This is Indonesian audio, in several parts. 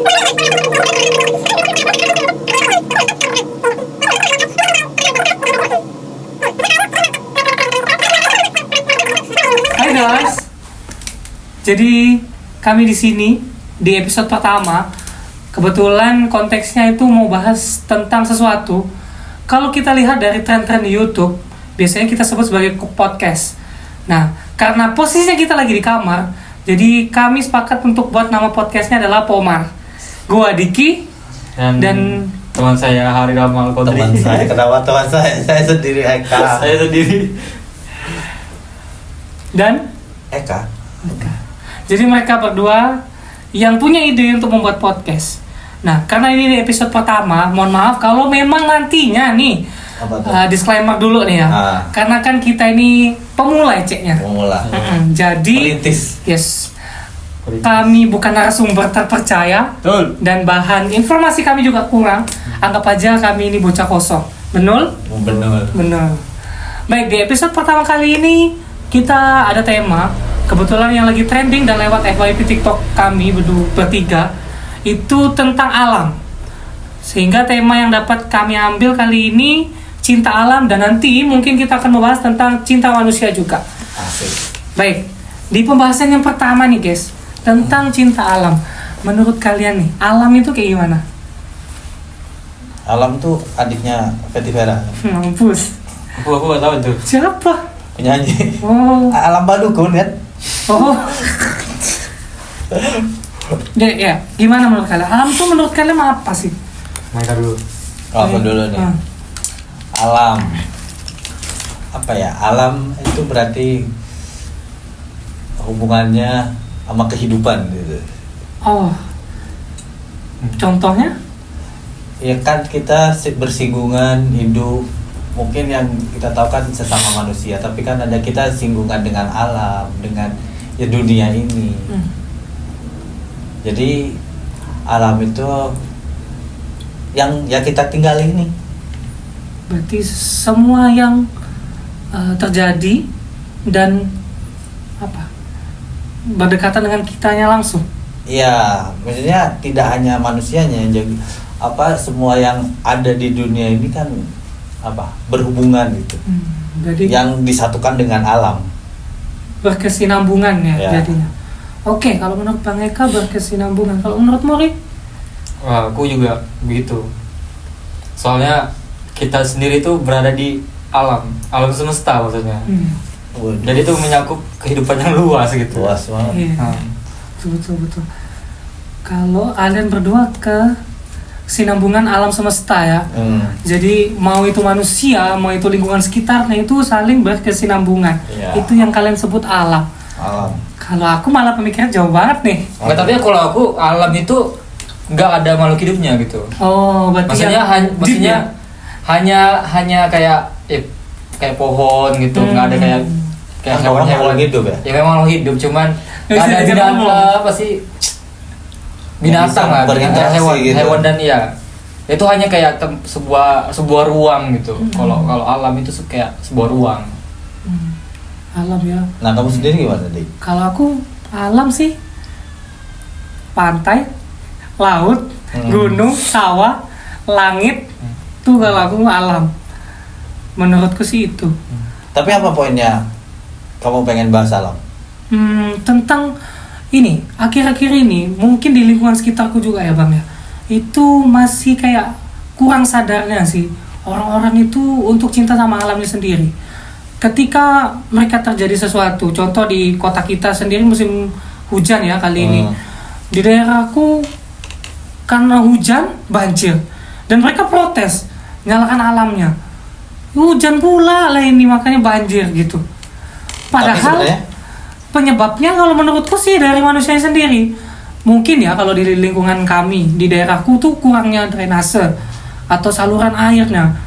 Hai guys, jadi kami di sini di episode pertama. Kebetulan konteksnya itu mau bahas tentang sesuatu. Kalau kita lihat dari tren-tren di YouTube, biasanya kita sebut sebagai podcast. Nah, karena posisinya kita lagi di kamar, jadi kami sepakat untuk buat nama podcastnya adalah Pomar. Gua Diki dan teman saya Hari Ramal Kodri. Teman saya, kenapa teman saya sendiri Eka. Saya sendiri. Dan Eka. jadi mereka berdua yang punya ide untuk membuat podcast. Nah, karena ini episode pertama, mohon maaf kalau memang nantinya nih disclaimer dulu nih ya. Karena kan kita ini pemula ceknya. Pemula. Jadi Perintis. yes. Kami bukan narasumber terpercaya. Betul. Dan bahan informasi kami juga kurang. Anggap aja kami ini bocah kosong. Benar? Benar. Baik, di episode pertama kali ini kita ada tema kebetulan yang lagi trending dan lewat FYP TikTok kami bertiga itu tentang alam. Sehingga tema yang dapat kami ambil kali ini cinta alam, dan nanti mungkin kita akan membahas tentang cinta manusia juga. Asik. Baik, di pembahasan yang pertama nih guys, tentang cinta alam. Menurut kalian nih, alam itu kayak gimana? Alam tuh adiknya Fetty Vera. Mampus. Aku gak tahu itu. Siapa? Penyanyi. Oh. Alam Badukun kan? Oh. Ya, gimana menurut kalian? Alam tuh menurut kalian apa sih? Mereka dulu. Aku dulu nih. Alam. Apa ya? Alam itu berarti hubungannya sama kehidupan gitu. Oh. Contohnya? Ya kan kita bersinggungan hidup. Mungkin yang kita tahu kan sesama manusia, tapi kan ada kita singgungan dengan alam, dengan ya dunia ini. Jadi alam itu yang ya kita tinggal ini. Berarti semua yang terjadi dan apa? Berdekatan dengan kitanya langsung. Iya, maksudnya tidak hanya manusianya, jadi semua yang ada di dunia ini kan berhubungan gitu. Jadi yang disatukan dengan alam. Berkesinambungan ya. Jadinya. Oke, kalau menurut Bang Eka berkesinambungan. Kalau menurut Mori? Wah, aku juga begitu. Soalnya kita sendiri tuh berada di alam semesta maksudnya. Jadi itu menyakup kehidupan yang luas gitu. Luas banget. Iya. Betul. Kalau kalian berdua kesinambungan alam semesta ya. Jadi mau itu manusia, mau itu lingkungan sekitarnya itu saling berkesinambungan. Itu yang kalian sebut alam. Kalau aku malah pemikiran jauh banget nih. Enggak, tapi kalau aku alam itu nggak ada makhluk hidupnya gitu. Oh, berarti maksudnya hanya kayak pohon gitu, nggak ada kayak hewan-hewan hidup ya. Ya memang makhluk hidup, cuman nggak ada binatang apa sih? Binatang lah, hewan dan itu hanya kayak sebuah ruang gitu. Kalau alam itu kayak sebuah ruang. Alam ya. Nah, kamu sendiri gimana, Dik? Kalau aku alam sih pantai, laut, gunung, sawah, langit. Tuh kalau aku alam. Menurutku sih itu. Tapi apa poinnya kamu pengen bahas alam? Tentang ini, akhir-akhir ini mungkin di lingkungan sekitarku juga ya Bang ya. Itu masih kayak kurang sadarnya sih orang-orang itu untuk cinta sama alamnya sendiri. Ketika mereka terjadi sesuatu, contoh di kota kita sendiri musim hujan ya kali ini. Di daerahku karena hujan banjir dan mereka protes, nyalakan alamnya. Hujan pula lah ini makanya banjir gitu. Padahal penyebabnya kalau menurutku sih dari manusia sendiri. Mungkin ya kalau di lingkungan kami di daerahku tuh kurangnya drainase atau saluran airnya.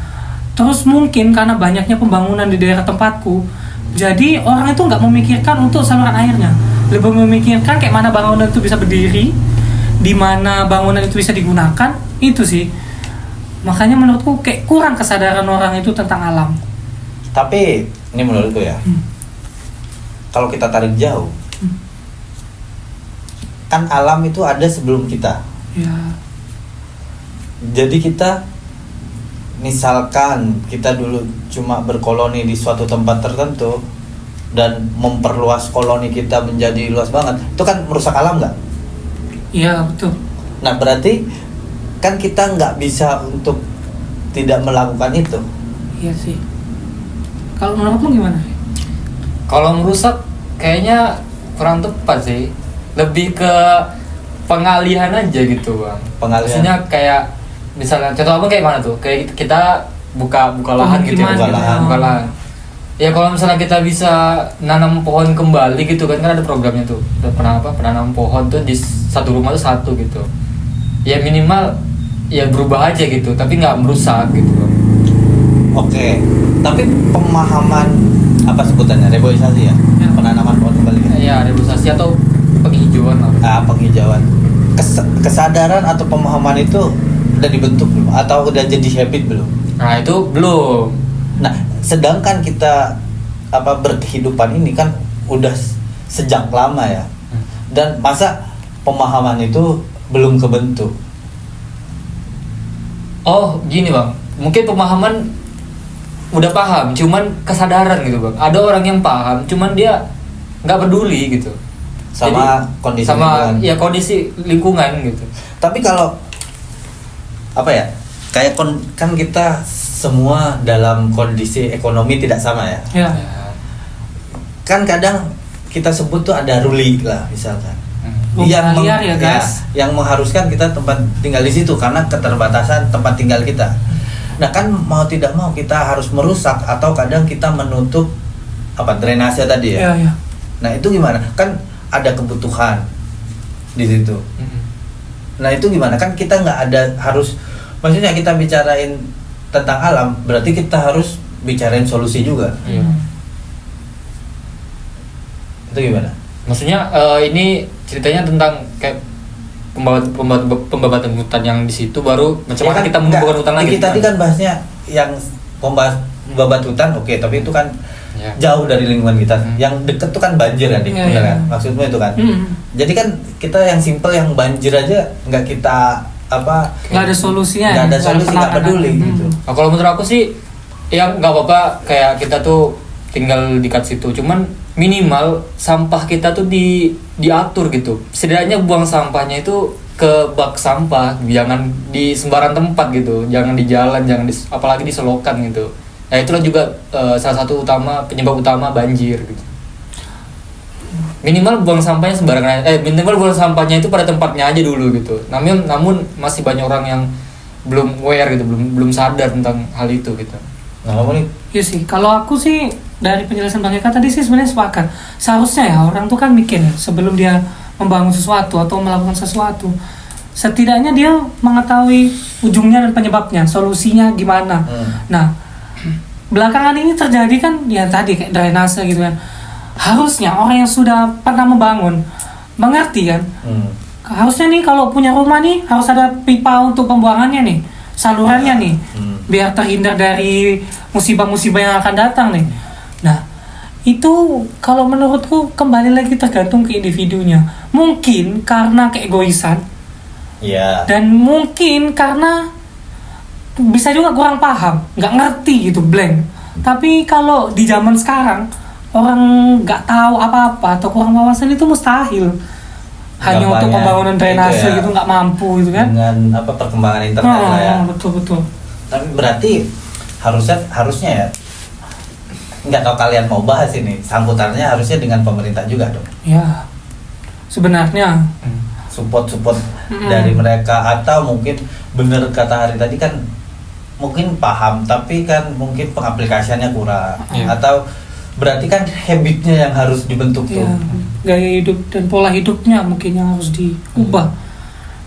Terus mungkin karena banyaknya pembangunan di daerah tempatku, jadi orang itu nggak memikirkan untuk saluran airnya, lebih memikirkan kayak mana bangunan itu bisa berdiri, di mana bangunan itu bisa digunakan, itu sih. Makanya menurutku kayak kurang kesadaran orang itu tentang alam. Tapi ini menurutku ya, kalau kita tarik jauh, kan alam itu ada sebelum kita. Ya. Jadi kita misalkan kita dulu cuma berkoloni di suatu tempat tertentu dan memperluas koloni kita menjadi luas banget, itu kan merusak alam nggak? Iya betul. Nah berarti kan kita nggak bisa untuk tidak melakukan itu. Iya sih. Kalau menurutmu gimana? Kalau merusak kayaknya kurang tepat sih. Lebih ke pengalihan aja gitu bang. Pengalihan. Maksudnya kayak misalnya contoh apa kayak mana tuh? Kayak kita buka lahan gitu ya, Pemukiman buka lahan. Ya kalau misalnya kita bisa nanam pohon kembali gitu kan ada programnya tuh. Penanam pohon tuh di satu rumah tuh satu gitu. Ya minimal ya berubah aja gitu, tapi nggak merusak gitu. Oke, tapi pemahaman apa sebutannya, reboisasi ya? Ya. Penanaman pohon kembali. Ya reboisasi atau penghijauan lah. Penghijauan. Kesadaran atau pemahaman itu udah dibentuk belum? Atau udah jadi habit belum? Nah itu belum. Nah, sedangkan kita berkehidupan ini kan udah sejak lama ya. Dan masa pemahaman itu belum kebentuk? Oh gini bang, mungkin pemahaman udah paham, cuman kesadaran gitu bang. Ada orang yang paham, cuman dia nggak peduli gitu. Sama Jadi, kondisi sama lingkungan. ya kondisi lingkungan gitu. Tapi kalau kayak kan kita semua dalam kondisi ekonomi tidak sama ya. Ya. Kan kadang kita sebut tuh ada ruli lah misalkan. Rumah liar ya, guys. Yang mengharuskan kita tempat tinggal di situ karena keterbatasan tempat tinggal kita. Nah kan mau tidak mau kita harus merusak atau kadang kita menutup drainase tadi ya. Ya. Nah itu gimana? Kan ada kebutuhan di situ. Nah itu gimana? Kan kita nggak ada maksudnya kita bicarain tentang alam, berarti kita harus bicarain solusi juga. Iya. Itu gimana? Maksudnya ini ceritanya tentang kayak pembabatan hutan yang di situ baru macam mana kita menumbuhkan hutan lagi. Kita tadi kan bahasnya yang pembabat hutan, oke, tapi itu kan Ya. jauh dari lingkungan kita. Yang deket tuh kan banjir kan, Iya, bener iya. kan? Maksudmu itu kan? Mm. Jadi kan kita yang simple yang banjir aja nggak kita Nggak ada solusinya. nggak ada ya? solusi, nggak peduli gitu. Nah, kalau menurut aku sih ya nggak apa-apa kayak kita tuh tinggal dekat situ, cuman minimal sampah kita tuh diatur gitu. Setidaknya buang sampahnya itu ke bak sampah, jangan di sembarang tempat gitu, jangan di jalan, apalagi di selokan gitu. Nah itulah juga salah satu penyebab utama banjir gitu. Minimal buang sampahnya sembarangan, minimal buang sampahnya itu pada tempatnya aja dulu gitu. Namun masih banyak orang yang belum aware gitu, belum sadar tentang hal itu gitu. Nah kamu nih, Iya sih, kalau aku sih dari penjelasan Bang Eka tadi sih sebenarnya sepakat. Seharusnya ya orang tuh kan mikir ya, sebelum dia membangun sesuatu atau melakukan sesuatu, setidaknya dia mengetahui ujungnya dan penyebabnya, solusinya gimana. Nah, belakangan ini terjadi kan ya tadi kayak drainase gitu kan. Harusnya orang yang sudah pernah membangun mengerti kan. Harusnya nih kalau punya rumah nih harus ada pipa untuk pembuangannya nih, salurannya nih, biar terhindar dari musibah-musibah yang akan datang nih. Nah, itu kalau menurutku kembali lagi tergantung ke individunya. Mungkin karena keegoisan, iya. dan mungkin karena bisa juga kurang paham, nggak ngerti gitu, blank. Tapi kalau di zaman sekarang orang nggak tahu apa-apa atau kurang wawasan itu mustahil. Hanya untuk Gampangnya pembangunan drainase itu ya, gitu nggak mampu gitu kan? Dengan perkembangan internet lah ya. Betul. Tapi berarti harusnya ya, nggak tahu kalian mau bahas ini, sambutannya harusnya dengan pemerintah juga dong. Ya, sebenarnya Support dari mereka, atau mungkin bener kata Hari tadi kan mungkin paham tapi kan mungkin pengaplikasiannya kurang. Atau berarti kan habitnya yang harus dibentuk tuh. ya, gaya hidup dan pola hidupnya mungkin yang harus diubah.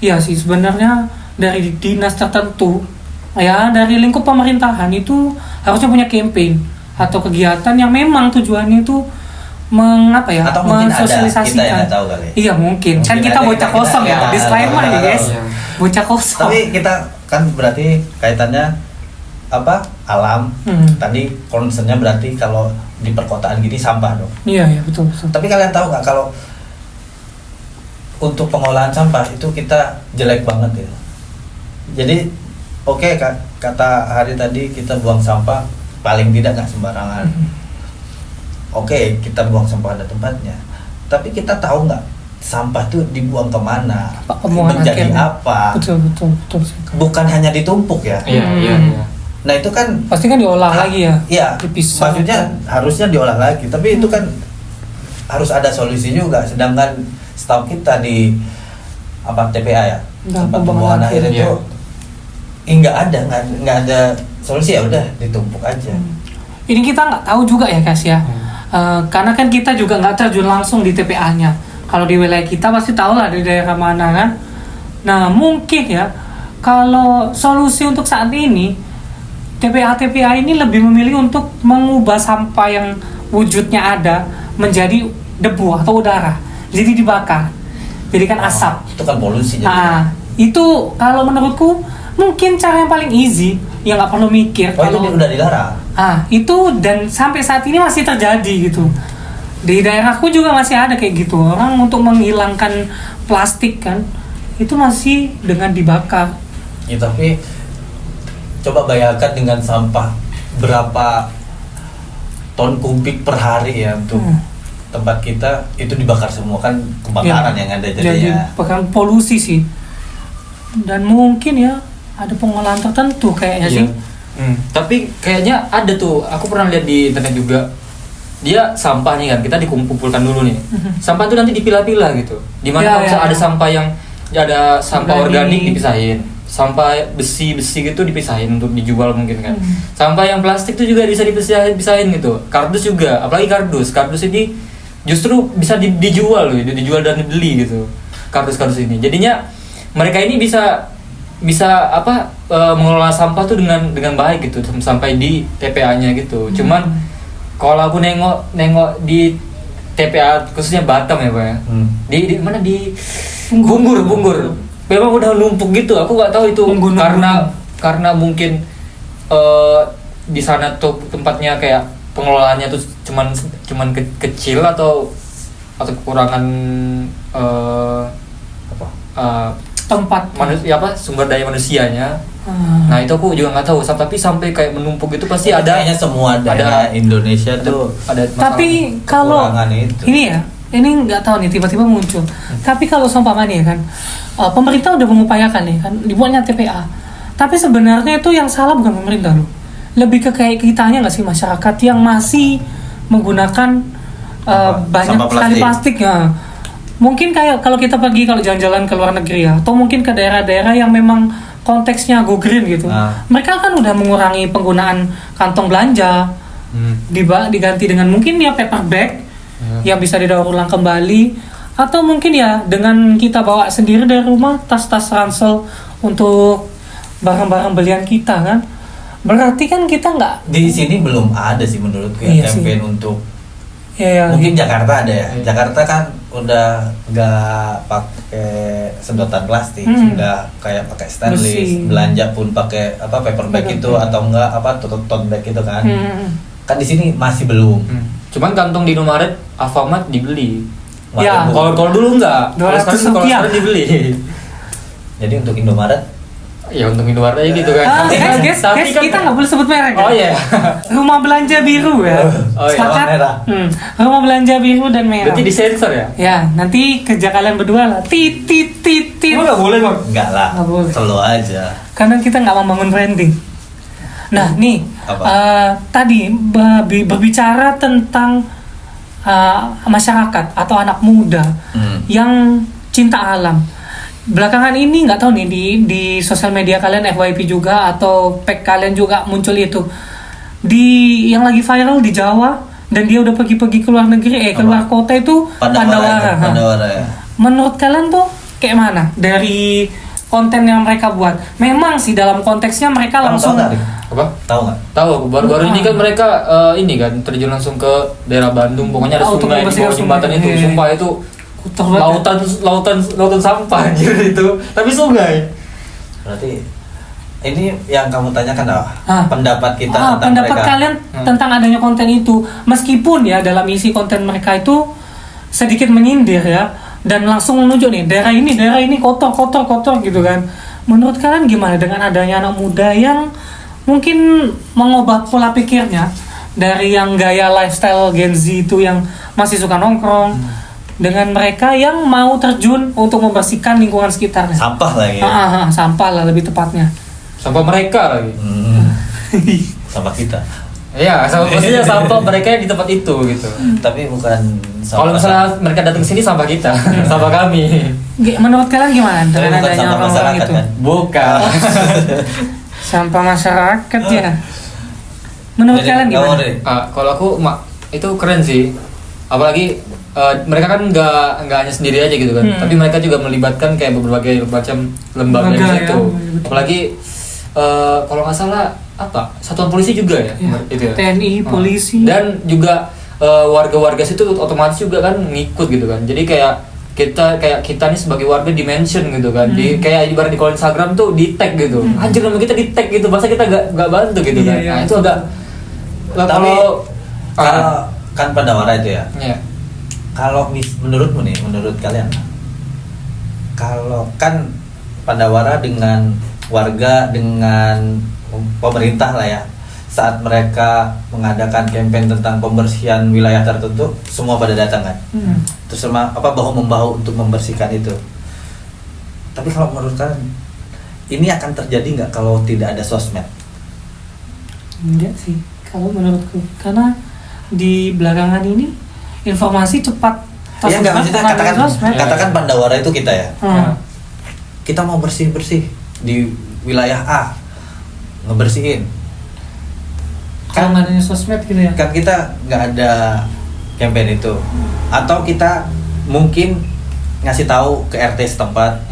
Iya sih, sebenarnya dari dinas tertentu ya, dari lingkup pemerintahan itu harusnya punya campaign atau kegiatan yang memang tujuannya itu Atau mungkin ada, kita yang mensosialisasikan. nggak tahu kali. Iya mungkin kan Mungkin kita ada, bocah kita kosong ya, nggak disclaimer tahu. ya guys, Iya. bocah kosong. Tapi kita kan berarti kaitannya alam. Tadi concernnya berarti kalau di perkotaan gini sampah dong. Iya betul. Tapi kalian tahu nggak kalau untuk pengolahan sampah itu kita jelek banget ya. Jadi oke, kata Hari tadi kita buang sampah paling tidak nggak sembarangan. Oke, kita buang sampah ada tempatnya. Tapi kita tahu nggak sampah tuh dibuang kemana, menjadi akhirnya. apa? Betul. Bukan hanya ditumpuk ya. Iya. Nah itu kan Pasti kan diolah lagi ya. Iya, Dipisah. maksudnya harusnya diolah lagi. Tapi itu kan harus ada solusi juga. Sedangkan setahu kita di TPA ya, Nah, tempat pembuangan pembuangan air akhir, itu nggak ada solusi, ya udah ditumpuk aja. Ini kita nggak tahu juga ya Kas ya. Karena kan kita juga nggak terjun langsung di TPA-nya. Kalau di wilayah kita pasti tahu lah di daerah mana kan. Nah mungkin ya kalau solusi untuk saat ini TPA ini lebih memilih untuk mengubah sampah yang wujudnya ada menjadi debu atau udara. Jadi dibakar. Jadikan asap. Itu kan polusi. Nah itu kalau menurutku mungkin cara yang paling easy yang nggak perlu mikir. Itu udah dilarang. Itu dan sampai saat ini masih terjadi gitu. Di daerahku juga masih ada kayak gitu. Orang untuk menghilangkan plastik kan itu masih dengan dibakar. Ya, tapi coba bayangkan dengan sampah berapa ton kubik per hari ya untuk tempat kita itu dibakar semua, kan kebakaran yang ada Jadi jadinya. bahkan polusi sih. Dan mungkin ya ada pengolahan tertentu kayaknya sih. Tapi kayaknya ada tuh, aku pernah lihat di internet juga. Dia sampah nih kan, kita dikumpulkan dulu nih. Sampah itu nanti dipilah-pilah gitu. Dimana kalau misalnya ada sampah yang ada sampah organik dipisahin, sampah besi gitu dipisahin untuk dijual mungkin kan. Sampah yang plastik itu juga bisa dipisahin gitu. Kardus juga, apalagi kardus ini justru bisa dijual loh, dijual dan dibeli gitu. Kardus ini. Jadinya mereka ini bisa mengelola sampah tuh dengan baik gitu sampai di TPA-nya gitu. Cuman kalau aku nengok di TPA khususnya Batam ya Pak ya. Di mana di Bunggur. Memang udah numpuk gitu. Aku nggak tahu itu karena mungkin di sana tuh tempatnya kayak pengelolaannya tuh cuman kecil atau kekurangan tempat manusia sumber daya manusianya. Nah itu aku juga nggak tahu, tapi sampai kayak menumpuk itu pasti ada. Kayaknya semua daerah Indonesia tuh ada masalah. Tapi kalau ini nggak tahu nih tiba-tiba muncul. Tapi kalau seumpamanya kan pemerintah udah mengupayakan nih kan dibuatnya TPA. Tapi sebenarnya itu yang salah bukan pemerintah loh. Lebih ke kayak kitanya nggak sih, masyarakat yang masih menggunakan banyak sekali plastik ya. Mungkin kayak kalau kita pergi kalau jalan-jalan ke luar negeri ya, atau mungkin ke daerah-daerah yang memang konteksnya go green gitu. Mereka kan udah mengurangi penggunaan kantong belanja. Diganti dengan mungkin ya paper bag yang bisa didaur ulang kembali, atau mungkin ya dengan kita bawa sendiri dari rumah tas-tas ransel untuk barang-barang belian kita kan. Berarti kan kita nggak di sini belum ada sih menurutku ya campaign untuk mungkin Jakarta ada ya. Jakarta kan udah nggak pakai sedotan plastik, udah kayak pakai stainless. Belanja pun pakai paper bag itu atau enggak tote bag itu kan. Kan di sini masih belum. Cuman kantong di Indomaret, Alfamart dibeli. Ya. Kalau dulu enggak. Kalau sekarang dibeli. Jadi untuk Indomaret ya untuk Indomaret aja gitu kan. Guys, kita nggak boleh sebut merek. Oh iya. Rumah belanja biru ya. Sepakat. Rumah belanja biru dan merah. Berarti disensor ya? Ya, nanti kerja kalian berdua lah. Tit. Nggak boleh Bang. Enggak lah. Selalu aja. Karena kita nggak membangun branding. Nah, nih tadi berbicara tentang masyarakat atau anak muda yang cinta alam. Belakangan ini nggak tahu nih di sosial media kalian FYP juga atau pack kalian juga muncul itu yang lagi viral di Jawa, dan dia udah pergi ke luar negeri keluar kota itu Pandawara ya. Menurut kalian tuh kayak mana dari konten yang mereka buat? Memang sih dalam konteksnya mereka langsung Tahu nggak? Tahu. Baru-baru ini kan mereka ini kan terjun langsung ke daerah Bandung. Pokoknya ada sungai di bawah jembatan itu. Sumpah itu lautan sampah anjir itu. Tapi sungai. Berarti ini yang kamu tanyakan pendapat kita tentang pendapat mereka. kalian tentang adanya konten itu. Meskipun ya dalam isi konten mereka itu sedikit menyindir ya. dan langsung menunjuk nih daerah ini kotor gitu kan. Menurut kalian gimana dengan adanya anak muda yang mungkin mengubah pola pikirnya dari yang gaya lifestyle Gen Z itu yang masih suka nongkrong dengan mereka yang mau terjun untuk membersihkan lingkungan sekitarnya. Sampah lagi ya. Sampah lah lebih tepatnya. Sampah mereka lagi. Sampah kita. Iya, maksudnya sampah mereka di tempat itu gitu. Tapi bukan Kalau misalnya mereka datang ke sini sampah kita, sampah kami. Menurut kalian gimana Tapi dengan bukan adanya sampah orang-orang masyarakat itu? kan? Bukan. Sampah masyarakat ya. Menurut Jadi, kalian gimana? Dre? Kalau aku itu keren sih. Apalagi mereka kan nggak hanya sendiri aja gitu kan. Tapi mereka juga melibatkan kayak berbagai macam lembaga di Lembaga, situ. ya, betul. Apalagi kalau nggak salah satuan polisi juga ya, itu ya. TNI, polisi. Dan juga warga-warga situ otomatis juga kan ngikut gitu kan. Jadi kayak kita nih sebagai warga dimention gitu kan. Kayak ibarat di kalau Instagram tuh di tag gitu. Anjir nama kita di tag gitu. Masa kita nggak bantu gitu kan. Iya, Nah, itu agak Tapi kalau kan Pandawara itu ya. Iya. Kalau menurutmu nih, menurut kalian, kalau kan Pandawara dengan warga dengan pemerintah lah ya, saat mereka mengadakan campaign tentang pembersihan wilayah tertentu, semua pada datang kan, terus sama bahu membahu untuk membersihkan itu. Tapi kalau menurut kalian, ini akan terjadi nggak kalau tidak ada sosmed? Enggak sih, kalau menurutku, karena di belakangan ini informasi cepat. Ya nggak, maksudnya sosmed. katakan Pandawara itu kita ya, Hmm. kita mau bersih di wilayah A, ngebersihin. Kalau nggak adanya sosmed gitu ya. Kan kita nggak ada campaign itu, atau kita mungkin ngasih tahu ke RT setempat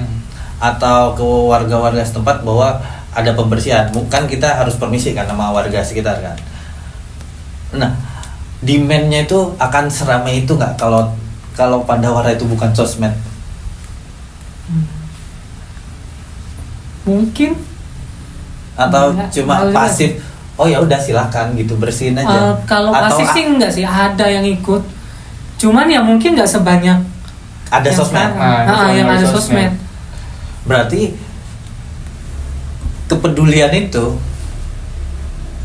atau ke warga-warga setempat bahwa ada pembersihan. Bukan kita harus permisi kan sama warga sekitar kan. Nah, demand-nya itu akan seramai itu nggak kalau Pandawara itu bukan sosmed? Mungkin. Atau Enggak, cuma enggak. pasif? Oh ya udah silakan gitu, bersihin aja. Kalau Atau pasif sih enggak sih, ada yang ikut. Cuman ya mungkin nggak sebanyak ada yang sosmed. sekarang. Yang ada sosmed. Berarti kepedulian itu,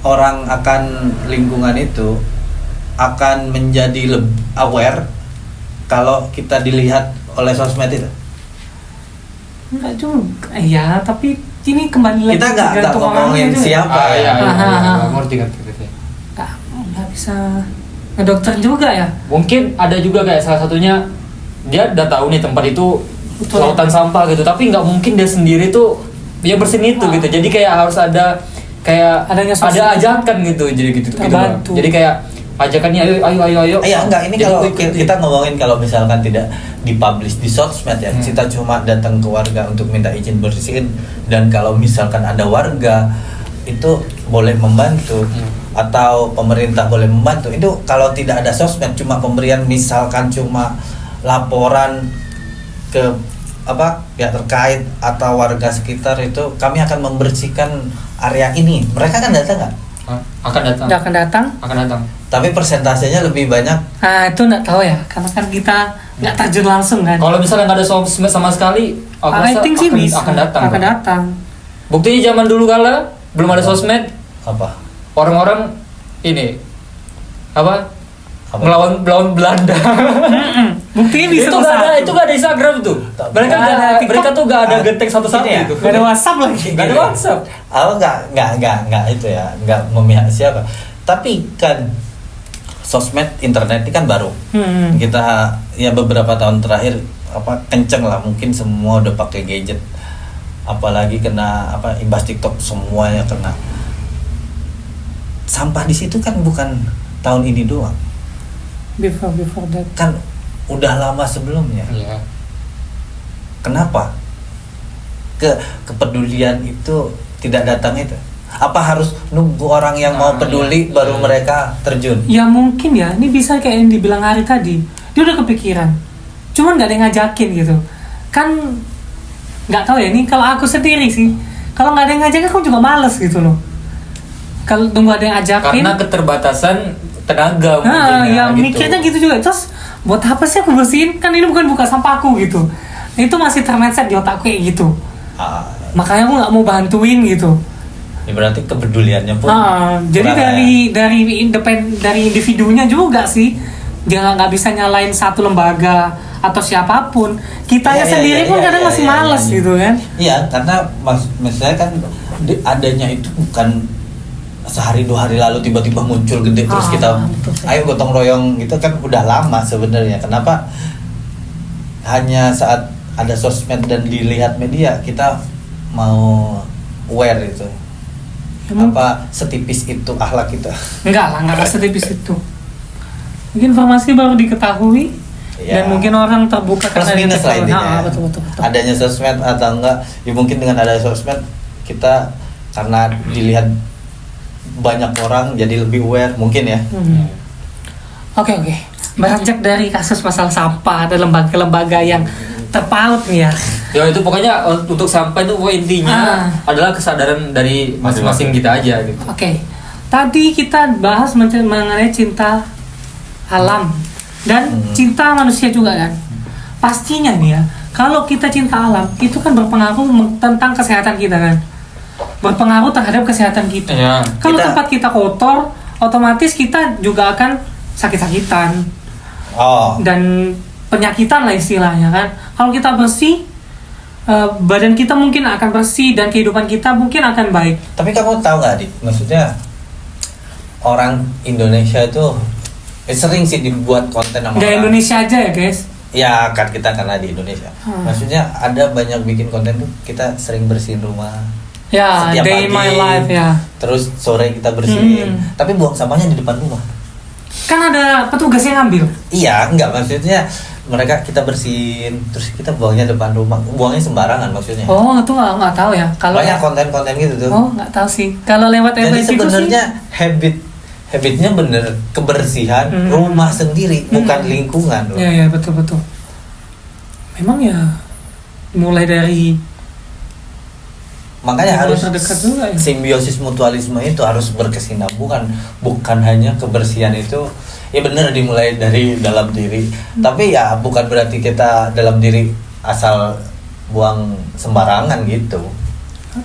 orang akan lingkungan itu akan menjadi lebih aware kalau kita dilihat oleh sosmed itu. Enggak juga. Ya, tapi ini kembali lagi Kita nggak tergantung ngomongin orangnya juga. siapa Iya, Ah. ngerti. Nggak bisa ngedokter juga ya. Mungkin ada juga kayak salah satunya dia udah tahu nih tempat itu Betul. lautan sampah gitu, tapi nggak mungkin dia sendiri tuh dia bersihin itu gitu. Jadi kayak harus ada kayak Adanya sosmed. ada ajakan gitu, jadi gitu. Terbantu. Jadi kayak ajakannya ayo. Iya enggak, ini Jadi kalau aku ikutin. kita ngomongin kalau misalkan tidak dipublish di sosmed ya, kita cuma datang ke warga untuk minta izin bersihin, dan kalau misalkan ada warga itu boleh membantu atau pemerintah boleh membantu. Itu kalau tidak ada sosmed, cuma pemberian misalkan cuma laporan ke pihak terkait atau warga sekitar itu, kami akan membersihkan area ini. Mereka kan datang nggak? akan datang. Nggak akan datang. Tapi persentasenya lebih banyak. Nah, itu nggak tahu ya, karena kan kita nggak terjun langsung kan. Kalau misalnya nggak ada sosmed sama sekali, aku I rasa think sih bisa. akan datang. Akan Bang. datang. Buktinya zaman dulu kala belum ada sosmed, Apa? orang-orang ini melawan Belanda. Buktinya bisa itu nggak ada Instagram tuh. Mereka Nggak ada TikTok. mereka tuh nggak ada getek satu-satu Ini ya, gitu. Nggak ada WhatsApp lagi. Nggak ada WhatsApp. Aku nggak itu ya, nggak memihak siapa. Tapi kan sosmed internet ini kan baru. Kita ya beberapa tahun terakhir kenceng lah, mungkin semua udah pakai gadget. Apalagi kena imbas TikTok, semuanya kena. Sampah di situ kan bukan tahun ini doang. Before that. Kan udah lama sebelumnya. Iya. Kenapa kepedulian itu tidak datang itu? Apa harus nunggu orang yang mau peduli baru mereka terjun? Ya mungkin ya, ini bisa kayak yang dibilang Ari tadi. Dia udah kepikiran, cuman nggak ada yang ngajakin gitu. Kan nggak tahu ya, ini kalau aku sendiri sih. Kalau nggak ada yang ngajakin, aku juga males gitu loh. Kalau tunggu ada yang ajakin. Karena keterbatasan tenaga mungkin ya gitu. mikirnya gitu juga. Terus buat apa sih aku bersihin, kan ini bukan buka sampahku gitu. Itu masih termindset di otakku kayak gitu, makanya aku nggak mau bantuin gitu. Ya berarti kepeduliannya pun Jadi kurang dari individunya juga sih, dia nggak bisa nyalain satu lembaga atau siapapun. Kitanya sendiri pun kadang masih malas gitu kan. Iya, karena maksudnya kan adanya itu bukan sehari 2 hari lalu tiba-tiba muncul gede terus kita ayo gotong royong gitu kan, udah lama sebenarnya. Kenapa hanya saat ada sosmed dan dilihat media kita mau aware itu? Apa setipis itu akhlak kita? Enggak setipis itu. Mungkin informasi baru diketahui dan mungkin orang terbuka plus minus lah intinya. Betul. Adanya sosmed atau enggak, ya mungkin dengan ada sosmed kita karena dilihat banyak orang jadi lebih aware mungkin ya. Oke. Beranjak dari kasus masalah sampah, ada lembaga-lembaga yang terpaut nih ya. Ya itu pokoknya untuk sampah itu intinya adalah kesadaran dari masing-masing kita aja gitu. Oke. Tadi kita bahas mengenai cinta alam dan cinta manusia juga kan. Pastinya nih ya, kalau kita cinta alam itu kan berpengaruh tentang kesehatan kita kan. Berpengaruh terhadap kesehatan kita. Ya. Kalau tempat kita kotor, otomatis kita juga akan sakit-sakitan. Dan penyakitan lah istilahnya kan. Kalau kita bersih, badan kita mungkin akan bersih dan kehidupan kita mungkin akan baik. Tapi kamu tahu nggak, Dik? Maksudnya orang Indonesia itu sering sih dibuat konten sama Nggak Indonesia aja ya guys. Ya kan kita karena di Indonesia. Maksudnya ada banyak bikin konten tuh kita sering bersihin rumah. Ya, setiap day in my life ya. Terus sore kita bersihin, tapi buang sampahnya di depan rumah. Kan ada petugas yang ngambil. Iya, enggak maksudnya kita bersihin terus kita buangnya depan rumah, buangnya sembarangan maksudnya. Oh, itu nggak tahu ya. Kalau banyak konten-konten gitu tuh. Oh, nggak tahu sih. Kalau lewat jadi FYP itu sih. sebenarnya habitnya bener kebersihan rumah sendiri, bukan lingkungan loh. Ya betul. Memang ya mulai dari makanya harus terdekat juga ya. Simbiosis mutualisme itu harus berkesinambungan, bukan hanya kebersihan itu ya benar dimulai dari dalam diri, tapi ya bukan berarti kita dalam diri asal buang sembarangan gitu.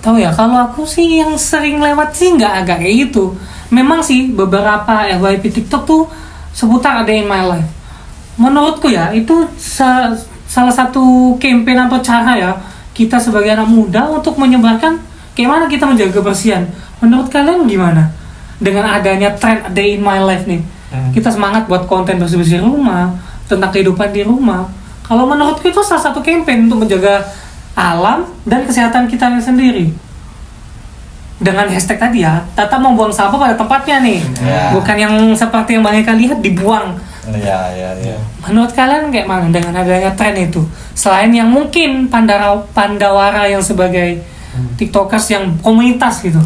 Tahu ya, kalau aku sih yang sering lewat sih nggak agak kayak gitu. Memang sih beberapa FYP TikTok tuh seputar A Day in My Life. Menurutku ya itu salah satu campaign atau cara ya kita sebagai anak muda untuk menyebarkan gimana kita menjaga kebersihan. Menurut kalian gimana? Dengan adanya tren A Day in My Life nih, kita semangat buat konten bersih-bersih rumah, tentang kehidupan di rumah. Kalau menurutku itu salah satu campaign untuk menjaga alam dan kesehatan kita sendiri. Dengan hashtag tadi ya, tetap membuang sampah pada tempatnya nih, bukan yang seperti yang banyak kalian lihat dibuang. Iya. Menurut kalian kayak mana dengan adanya tren itu? Selain yang mungkin Pandawara yang sebagai tiktokers yang komunitas gitu.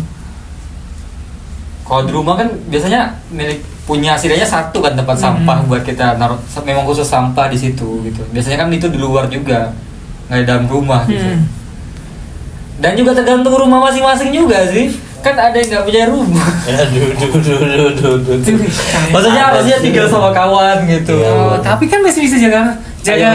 Kalau di rumah kan biasanya punya setidaknya satu kan tempat sampah buat kita naruh, memang khusus sampah di situ gitu. Biasanya kan itu di luar juga, nggak di dalam rumah gitu. Dan juga tergantung rumah masing-masing juga sih. Kan ada yang nggak punya rumah. Maksudnya harusnya tinggal sama kawan gitu. Tapi kan masih bisa jaga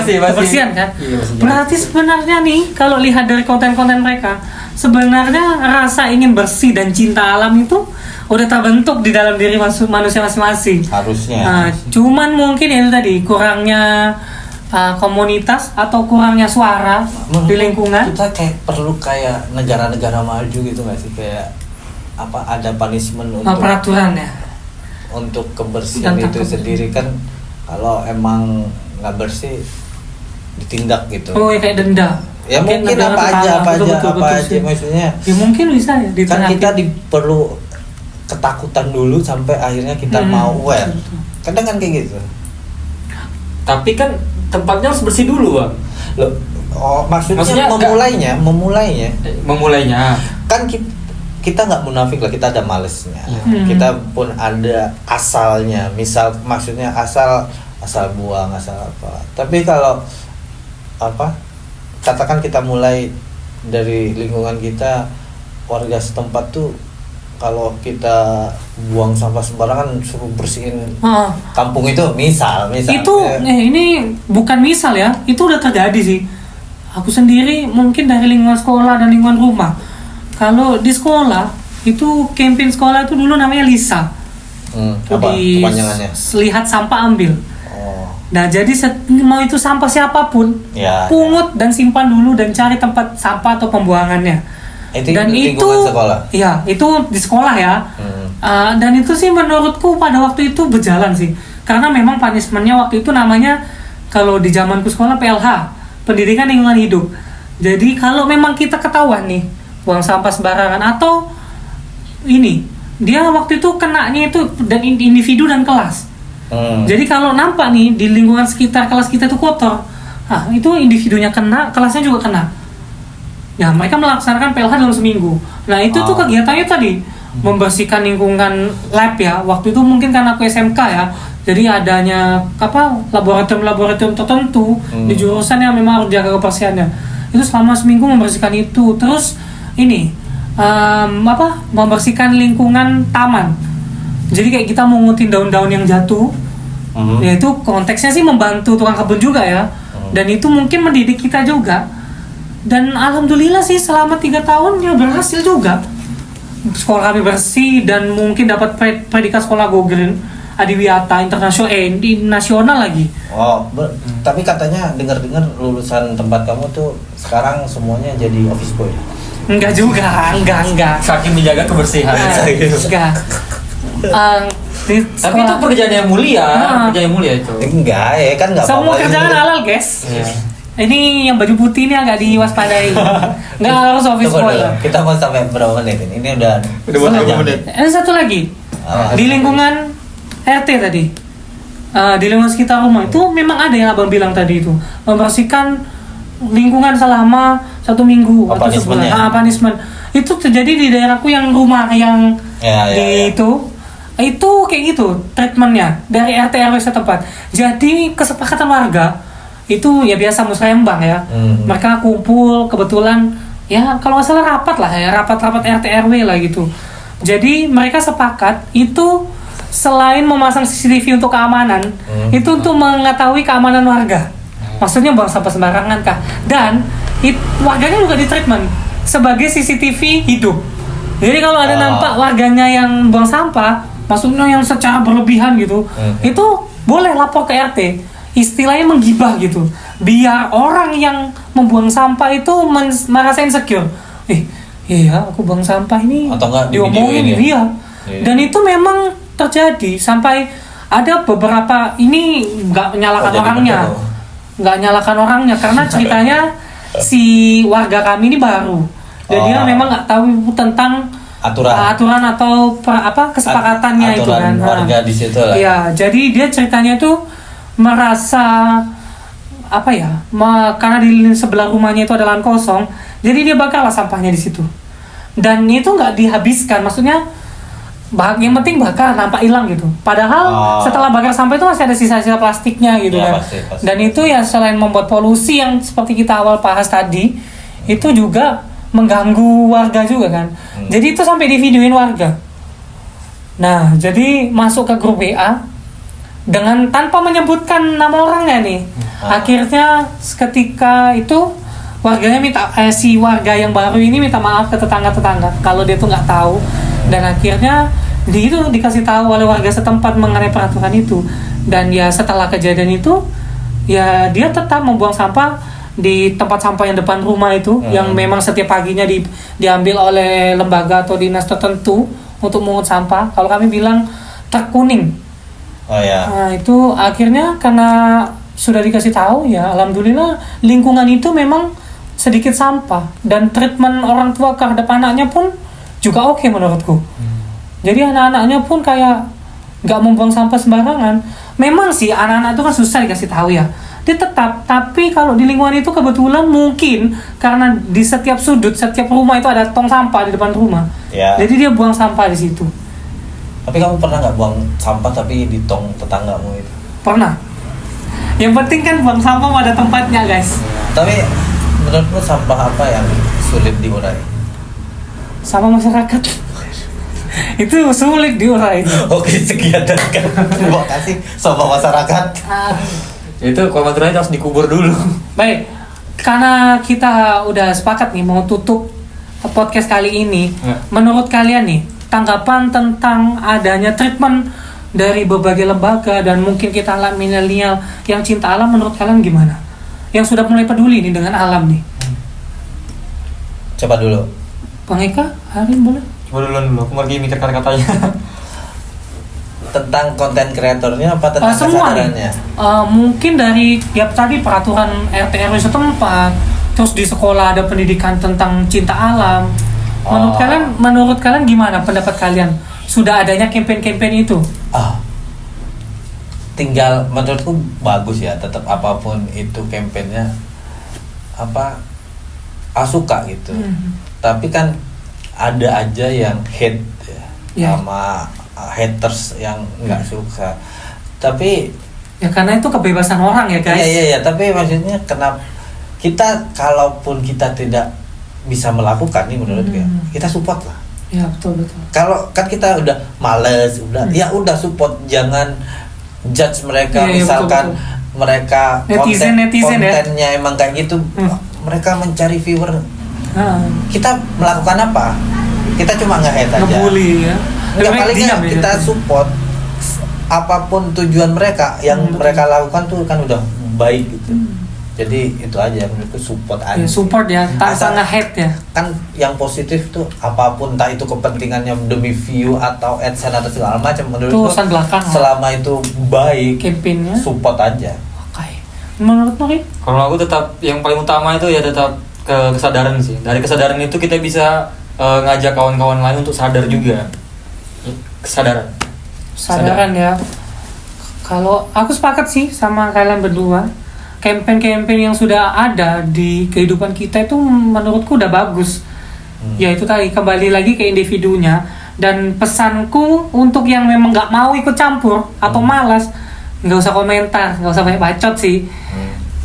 kebersihan kan. Berarti sebenarnya nih kalau lihat dari konten-konten mereka, sebenarnya rasa ingin bersih dan cinta alam itu udah terbentuk di dalam diri manusia masing-masing. Harusnya. Cuman mungkin itu tadi kurangnya komunitas atau kurangnya suara di lingkungan. Kita perlu kayak negara-negara maju gitu nggak sih, kayak ada punishment untuk peraturan ya untuk kebersihan itu sendiri kan. Kalau emang nggak bersih ditindak gitu. Oh ya kayak denda. Ya mungkin apa aja maksudnya. Ya mungkin bisa ya kan kita perlu ketakutan dulu sampai akhirnya kita mau aware. Kadang kan kayak gitu. Tapi kan tempatnya harus bersih dulu, Bang. Loh, maksudnya memulainya. Kan kita nggak munafik lah, kita ada malesnya. Kita pun ada asalnya. Misal maksudnya asal buang, asal apa. Tapi kalau katakan kita mulai dari lingkungan kita, warga setempat tuh kalau kita buang sampah sembarangan suruh bersihin Ah. kampung itu misal Itu ini bukan misal ya, itu udah terjadi sih. Aku sendiri mungkin dari lingkungan sekolah dan lingkungan rumah. Kalau di sekolah itu campaign sekolah itu dulu namanya LISA. apa kepanjangannya? Lihat sampah ambil. Oh Nah jadi mau itu sampah siapapun, ya, pungut dan simpan dulu dan cari tempat sampah atau pembuangannya. itu Dan lingkungan sekolah. ya itu di sekolah ya. Dan itu sih menurutku pada waktu itu berjalan sih, karena memang punishmentnya waktu itu namanya, kalau di zamanku sekolah PLH, pendidikan lingkungan hidup. Jadi kalau memang kita ketahuan nih buang sampah sembarangan atau ini, dia waktu itu kenanya itu dan individu dan kelas. Jadi kalau nampak nih di lingkungan sekitar kelas kita itu kotor, itu individunya kena, kelasnya juga kena. Ya mereka melaksanakan PLH dalam seminggu. Nah itu tuh kegiatannya tadi membersihkan lingkungan lab ya. Waktu itu mungkin karena aku SMK ya, jadi adanya laboratorium tertentu di jurusan yang memang harus jaga kebersihannya. Itu selama seminggu membersihkan itu. Terus ini membersihkan lingkungan taman. Jadi kayak kita mengutin daun-daun yang jatuh, ya itu konteksnya sih membantu tukang kebun juga ya. Dan itu mungkin mendidik kita juga. Dan alhamdulillah sih selama 3 tahun ya berhasil juga. Sekolah kami bersih dan mungkin dapat predikat sekolah Go Green Adiwiyata internasional di nasional lagi. Tapi katanya dengar-dengar lulusan tempat kamu tuh sekarang semuanya jadi office boy. Enggak juga, enggak. Saking menjaga kebersihan. Enggak. Tapi itu pekerjaan yang mulia, pekerjaan yang mulia itu. Enggak ya kan enggak Semua apa-apa. kerjaan halal, guys. Iya. Ini yang baju putih ini agak diwaspadai. Enggak harus office Tunggu boy. dulu, kita mau sampai berapa menit ini? Ini udah berapa jam. menit? Satu lagi. Di lingkungan RT tadi. Di lingkungan sekitar rumah itu memang ada yang Abang bilang tadi itu. Membersihkan lingkungan selama 1 minggu atau sebulan. Punishment. Itu terjadi di daerahku yang rumah yang itu kayak gitu treatmentnya dari RT RW setempat. Jadi kesepakatan warga itu ya biasa musrembang ya. Mereka kumpul kebetulan ya kalau nggak salah rapat lah ya, rapat RT RW lah gitu. Jadi mereka sepakat itu selain memasang CCTV untuk keamanan, itu untuk mengetahui keamanan warga. Maksudnya buang sampah sembarangan kah? Dan warganya juga di treatment sebagai CCTV hidup. Jadi kalau ada nampak warganya yang buang sampah, maksudnya yang secara berlebihan gitu, itu boleh lapor ke RT. Istilahnya menggibah gitu. Biar orang yang membuang sampah itu merasa insecure. Iya aku buang sampah ini. Atau enggak diomongin ya? Dan itu memang terjadi sampai ada beberapa ini nggak menyalahkan orangnya karena ceritanya si warga kami ini baru dan dia memang nggak tahu tentang aturan atau kesepakatannya itu kan warga di situ lah. Iya, jadi dia ceritanya itu merasa karena di sebelah rumahnya itu ada lahan kosong, jadi dia bakar lah sampahnya di situ. Dan itu nggak dihabiskan, maksudnya yang penting bakar, nampak hilang gitu. Padahal setelah bakar sampah itu masih ada sisa-sisa plastiknya gitu kan. Pasti. Dan itu ya selain membuat polusi yang seperti kita awal bahas tadi, itu juga mengganggu warga juga kan. Jadi itu sampai divideoin warga. Nah, jadi masuk ke grup WA dengan tanpa menyebutkan nama orangnya nih. Akhirnya ketika itu warganya si warga yang baru ini minta maaf ke tetangga-tetangga kalau dia tuh nggak tahu. Dan akhirnya dikasih tahu oleh warga setempat mengenai peraturan itu. Dan ya setelah kejadian itu ya dia tetap membuang sampah di tempat sampah yang depan rumah itu, yang memang setiap paginya diambil oleh lembaga atau dinas tertentu untuk mengut sampah. Kalau kami bilang truk kuning. Nah itu akhirnya karena sudah dikasih tahu ya alhamdulillah lingkungan itu memang sedikit sampah dan treatment orang tua terhadap anaknya pun juga oke menurutku. Jadi anak-anaknya pun kayak nggak membuang sampah sembarangan. Memang sih anak-anak itu kan susah dikasih tahu ya. Dia tetap, tapi kalau di lingkungan itu kebetulan mungkin karena di setiap sudut, setiap rumah itu ada tong sampah di depan rumah. Jadi dia buang sampah di situ. Tapi kamu pernah nggak buang sampah tapi di tong tetanggamu itu? Pernah. Yang penting kan buang sampah ada tempatnya guys. Tapi menurutmu sampah apa yang sulit diurai? Sama masyarakat. Itu sulit diurai itu. Oke, sekian dan terima kasih sobat masyarakat. Itu komentarnya harus dikubur dulu. Baik, karena kita udah sepakat nih mau tutup podcast kali ini. Ya. Menurut kalian nih, tanggapan tentang adanya treatment dari berbagai lembaga dan mungkin kita alam milenial yang cinta alam, menurut kalian gimana? Yang sudah mulai peduli nih dengan alam nih. Coba dulu. Bang Eka, Harim boleh? Coba dulu, aku lagi mikir kata-katanya. Tentang konten kreatornya apa tentang Semua nih. kesadarannya? Mungkin dari ya tadi peraturan RT RW setempat, terus di sekolah ada pendidikan tentang cinta alam. Menurut kalian gimana pendapat kalian? Sudah adanya campaign-campaign itu? Tinggal menurutku bagus ya, tetap apapun itu kampanyenya suka gitu. Tapi kan ada aja yang hate ya, sama haters yang nggak suka. Tapi ya karena itu kebebasan orang ya guys. Iya, tapi maksudnya kenapa kita kalaupun kita tidak bisa melakukan nih menurutku ya, kita support lah. Ya betul. Kalau kan kita udah males, ya udah support, jangan judge mereka. Misalkan betul. Mereka netizen kontennya emang kayak gitu, mereka mencari viewer. Kita melakukan apa? Kita cuma nge-hate aja. Ngebully ya. Enggak, palingnya kita support apapun tujuan mereka yang mereka lakukan tuh kan udah baik gitu. Jadi itu aja menurutku, support aja. Ya, support ya, tanpa nge-hate ya. Kan yang positif tuh apapun, entah itu kepentingannya demi view atau AdSense atau segala macam, menurutku selama itu baik, campaignnya support aja. Oke. Menurut Mari? Kalau aku tetap yang paling utama itu ya tetap kesadaran sih. Dari kesadaran itu kita bisa ngajak kawan-kawan lain untuk sadar juga. Kesadaran ya. Kalau aku sepakat sih sama kalian berdua, campaign-campaign yang sudah ada di kehidupan kita itu menurutku udah bagus. Ya itu tadi, kembali lagi ke individunya. Dan pesanku untuk yang memang nggak mau ikut campur atau malas, nggak usah komentar, nggak usah banyak bacot sih.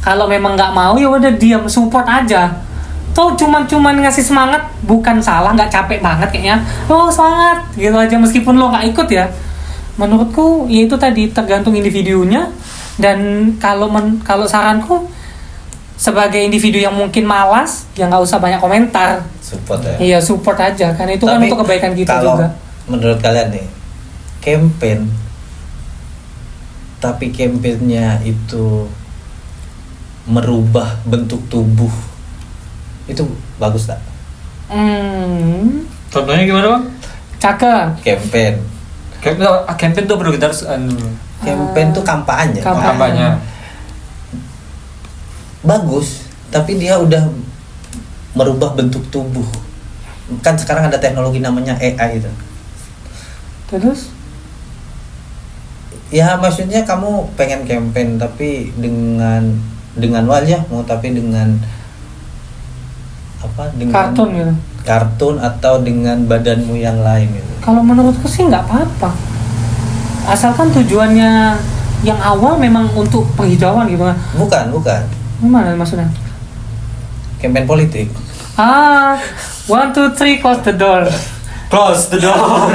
Kalau memang nggak mau ya udah diam, support aja. Tuh cuman ngasih semangat, bukan salah, nggak capek banget kayaknya. Oh semangat gitu aja meskipun lo nggak ikut ya. Menurutku ya itu tadi tergantung individunya. Dan kalau saranku sebagai individu yang mungkin malas, ya nggak usah banyak komentar. Support ya. Iya support aja, karena itu kan untuk kebaikan kita kalau juga. Menurut kalian nih, campaign tapi campaignnya itu merubah bentuk tubuh, itu bagus tak? Contohnya gimana bang? Cakep. Campaign tuh perlu kita harus campaign tuh kampanye. Bagus, tapi dia udah merubah bentuk tubuh. Kan sekarang ada teknologi namanya AI itu. Terus? Ya maksudnya kamu pengen campaign tapi dengan wajahmu, tapi dengan kartun gitu. Kartun atau dengan badanmu yang lain gitu. Kalau menurutku sih nggak apa-apa. Asalkan tujuannya yang awal memang untuk penghijauan gitu kan. Bukan. Gimana maksudnya? Campaign politik. 1, 2, 3, close the door. Close the door.